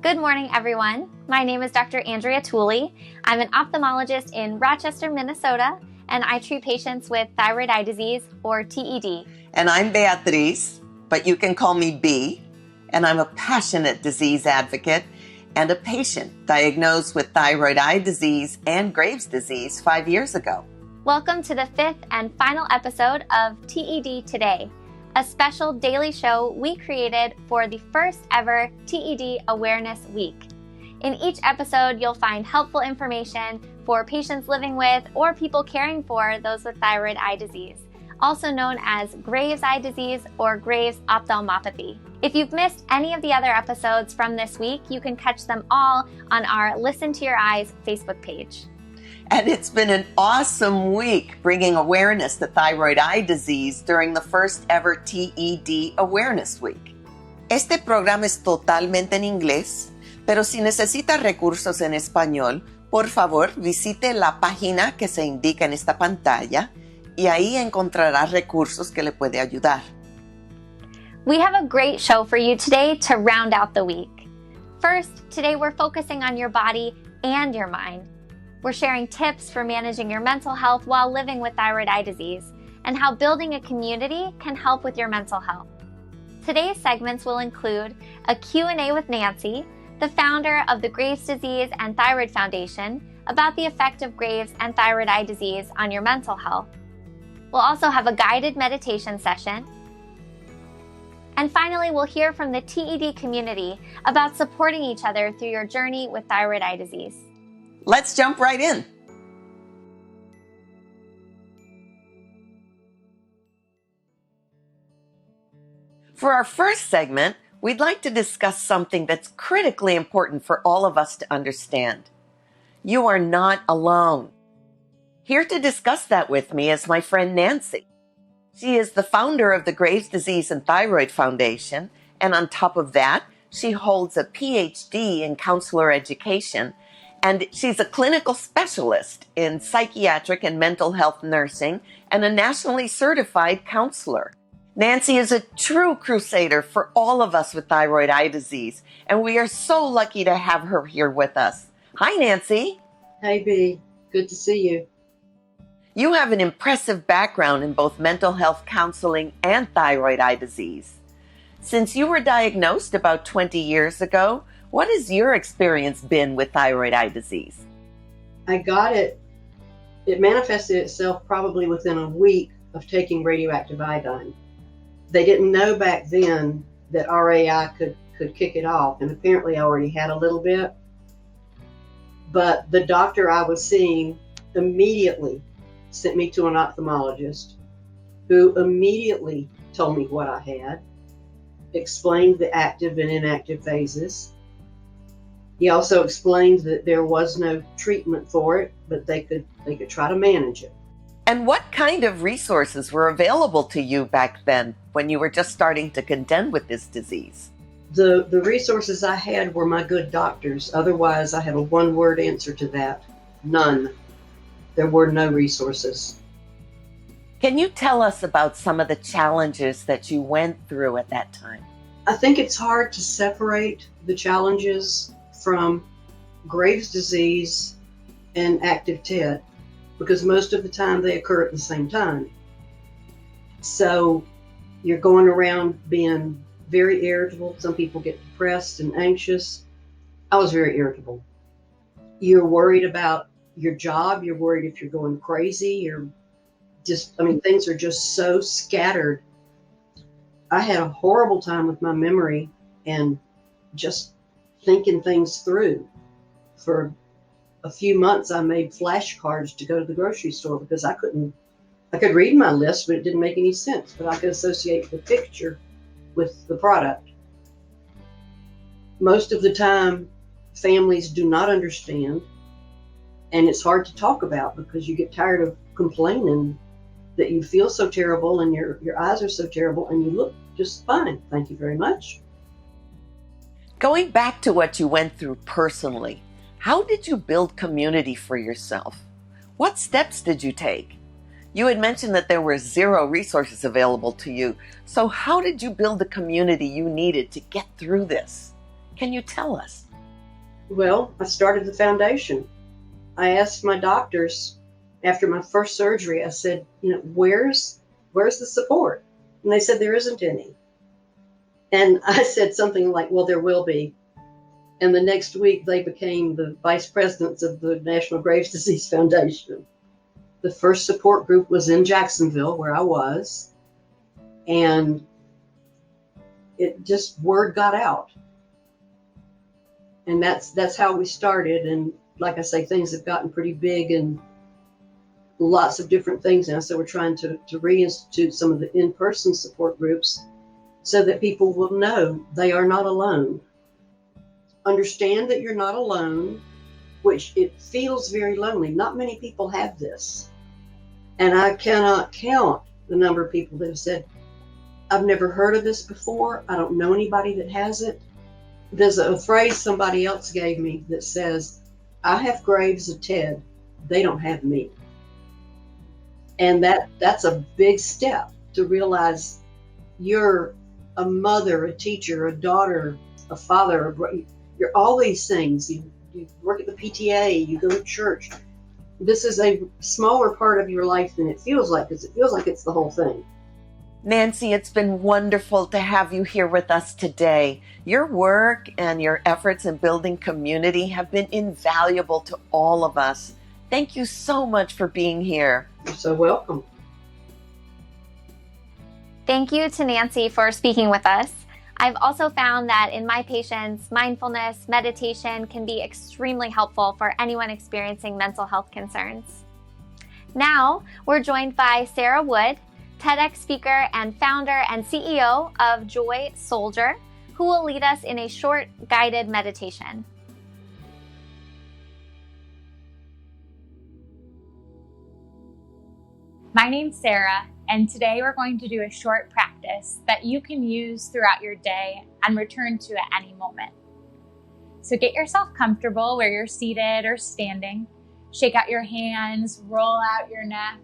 Good morning, everyone. My name is Dr. Andrea Tooley. I'm an ophthalmologist in Rochester, Minnesota, and I treat patients with thyroid eye disease, or TED. And I'm Beatriz, but you can call me B, and I'm a passionate disease advocate and a patient diagnosed with thyroid eye disease and Graves' disease 5 years ago. Welcome to the fifth and final episode of TED Today, a special daily show we created for the first ever TED Awareness Week. In each episode, you'll find helpful information for patients living with or people caring for those with thyroid eye disease, also known as Graves' eye disease or Graves' ophthalmopathy. If you've missed any of the other episodes from this week, you can catch them all on our Listen to Your Eyes Facebook page. And it's been an awesome week bringing awareness to thyroid eye disease during the first ever TED Awareness Week. Este programa es totalmente en inglés, pero si necesita recursos en español, por favor visite la página que se indica en esta pantalla y ahí encontrará recursos que le puede ayudar. We have a great show for you today to round out the week. First, today we're focusing on your body and your mind. We're sharing tips for managing your mental health while living with thyroid eye disease and how building a community can help with your mental health. Today's segments will include a Q&A with Nancy, the founder of the Graves' Disease and Thyroid Foundation, about the effect of Graves' and thyroid eye disease on your mental health. We'll also have a guided meditation session. And finally, we'll hear from the TED community about supporting each other through your journey with thyroid eye disease. Let's jump right in. For our first segment, we'd like to discuss something that's critically important for all of us to understand. You are not alone. Here to discuss that with me is my friend Nancy. She is the founder of the Graves' Disease and Thyroid Foundation, and on top of that, she holds a PhD in counselor education, and she's a clinical specialist in psychiatric and mental health nursing and a nationally certified counselor. Nancy is a true crusader for all of us with thyroid eye disease, and we are so lucky to have her here with us. Hi, Nancy. Hey, B. Good to see you. You have an impressive background in both mental health counseling and thyroid eye disease. Since you were diagnosed about 20 years ago, what has your experience been with thyroid eye disease? I got it. It manifested itself probably within a week of taking radioactive iodine. They didn't know back then that RAI could kick it off, and apparently I already had a little bit. But the doctor I was seeing immediately sent me to an ophthalmologist who immediately told me what I had, explained the active and inactive phases. He also explained that there was no treatment for it, but they could try to manage it. And what kind of resources were available to you back then when you were just starting to contend with this disease? The resources I had were my good doctors. Otherwise, I have a one-word answer to that. None. There were no resources. Can you tell us about some of the challenges that you went through at that time? I think it's hard to separate the challenges from Graves' disease and active TED because most of the time they occur at the same time. So you're going around being very irritable. Some people get depressed and anxious. I was very irritable. You're worried about your job. You're worried if you're going crazy. Things are just so scattered. I had a horrible time with my memory and just thinking things through. For a few months, I made flashcards to go to the grocery store because I could read my list, but it didn't make any sense. But I could associate the picture with the product. Most of the time, families do not understand, and it's hard to talk about because you get tired of complaining that you feel so terrible and your eyes are so terrible and you look just fine. Thank you very much. Going back to what you went through personally, how did you build community for yourself? What steps did you take? You had mentioned that there were 0 resources available to you. So how did you build the community you needed to get through this? Can you tell us? Well, I started the foundation. I asked my doctors after my first surgery, I said, where's the support? And they said there isn't any. And I said something like, well, there will be. And the next week they became the vice presidents of the National Graves' Disease Foundation. The first support group was in Jacksonville, where I was, and it just, word got out. And that's how we started. And like I say, things have gotten pretty big and lots of different things now. So we're trying to reinstitute some of the in-person support groups so that people will know they are not alone. Understand that you're not alone, which it feels very lonely. Not many people have this. And I cannot count the number of people that have said, I've never heard of this before. I don't know anybody that has it. There's a phrase somebody else gave me that says, I have Graves of TED. They don't have me. And that's a big step to realize you're a mother, a teacher, a daughter, a father, you're all these things. You work at the PTA, you go to church. This is a smaller part of your life than it feels like, because it feels like it's the whole thing. Nancy, it's been wonderful to have you here with us today. Your work and your efforts in building community have been invaluable to all of us. Thank you so much for being here. You're so welcome. Thank you to Nancy for speaking with us. I've also found that in my patients, mindfulness, meditation can be extremely helpful for anyone experiencing mental health concerns. Now, we're joined by Sarah Wood, TEDx speaker and founder and CEO of Joy Soldier, who will lead us in a short guided meditation. My name's Sarah, and today we're going to do a short practice that you can use throughout your day and return to at any moment. So get yourself comfortable where you're seated or standing. Shake out your hands, roll out your neck.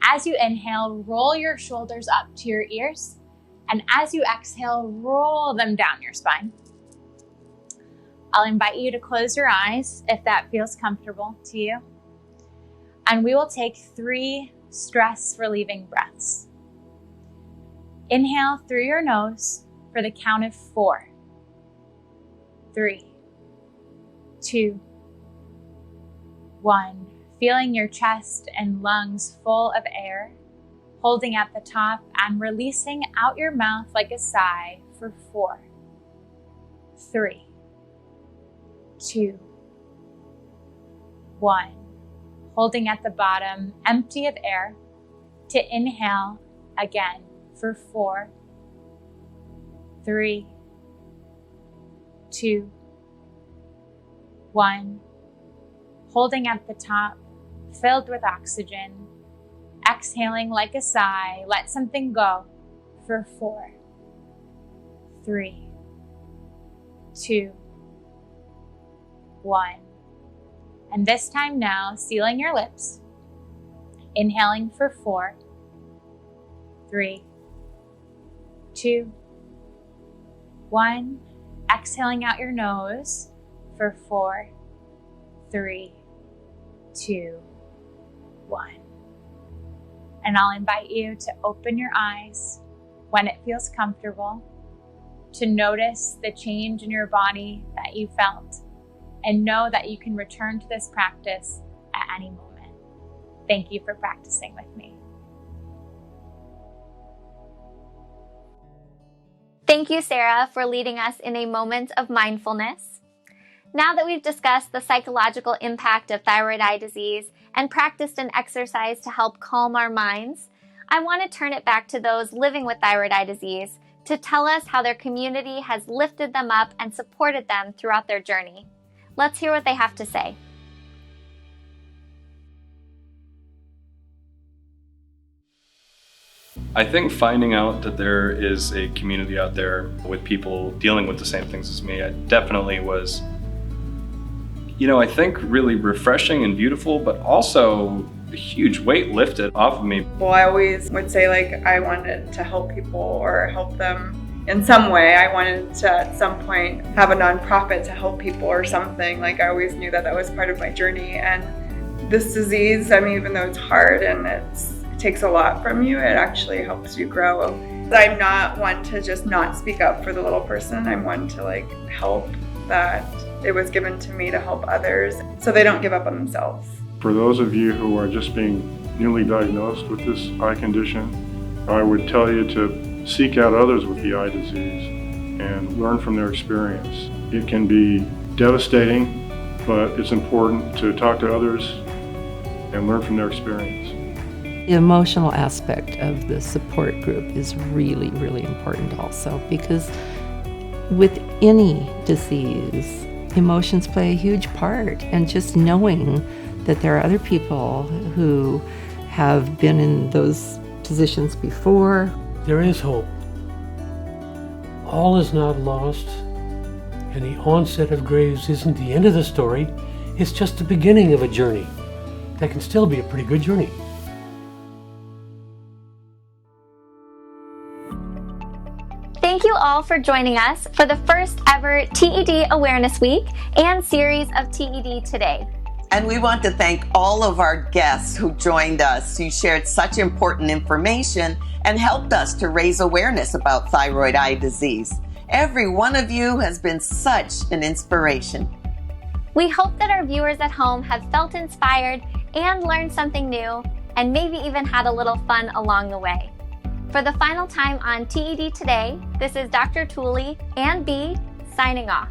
As you inhale, roll your shoulders up to your ears. And as you exhale, roll them down your spine. I'll invite you to close your eyes if that feels comfortable to you. And we will take 3 stress-relieving breaths. Inhale through your nose for the count of 4. 3, 2, 1. Feeling your chest and lungs full of air, holding at the top and releasing out your mouth like a sigh for 4, 3, 2, 1. Holding at the bottom, empty of air, to inhale again for 4, 3, 2, 1. Holding at the top, filled with oxygen, exhaling like a sigh, let something go for 4, 3, 2, 1. And this time now, sealing your lips, inhaling for 4, 3, 2, 1. Exhaling out your nose for 4, 3, 2, 1. And I'll invite you to open your eyes when it feels comfortable, to notice the change in your body that you felt, and know that you can return to this practice at any moment. Thank you for practicing with me. Thank you, Sarah, for leading us in a moment of mindfulness. Now that we've discussed the psychological impact of thyroid eye disease and practiced an exercise to help calm our minds, I want to turn it back to those living with thyroid eye disease to tell us how their community has lifted them up and supported them throughout their journey. Let's hear what they have to say. I think finding out that there is a community out there with people dealing with the same things as me, it definitely was, I think really refreshing and beautiful, but also a huge weight lifted off of me. Well, I always would say I wanted to help people or help them in some way. I wanted to at some point have a nonprofit to help people or something. Like, I always knew that that was part of my journey. And this disease, I mean, even though it's hard and it takes a lot from you, it actually helps you grow. I'm not one to just not speak up for the little person. I'm one to like help, that it was given to me to help others so they don't give up on themselves. For those of you who are just being newly diagnosed with this eye condition, I would tell you to seek out others with the eye disease and learn from their experience. It can be devastating, but it's important to talk to others and learn from their experience. The emotional aspect of the support group is really, really important also, because with any disease, emotions play a huge part, and just knowing that there are other people who have been in those positions before. There is hope. All is not lost, and the onset of Graves isn't the end of the story. It's just the beginning of a journey that can still be a pretty good journey. Thank you all for joining us for the first ever TED Awareness Week and series of TED Today. And we want to thank all of our guests who joined us, who shared such important information and helped us to raise awareness about thyroid eye disease. Every one of you has been such an inspiration. We hope that our viewers at home have felt inspired and learned something new, and maybe even had a little fun along the way. For the final time on TED Today, this is Dr. Tooley and B signing off.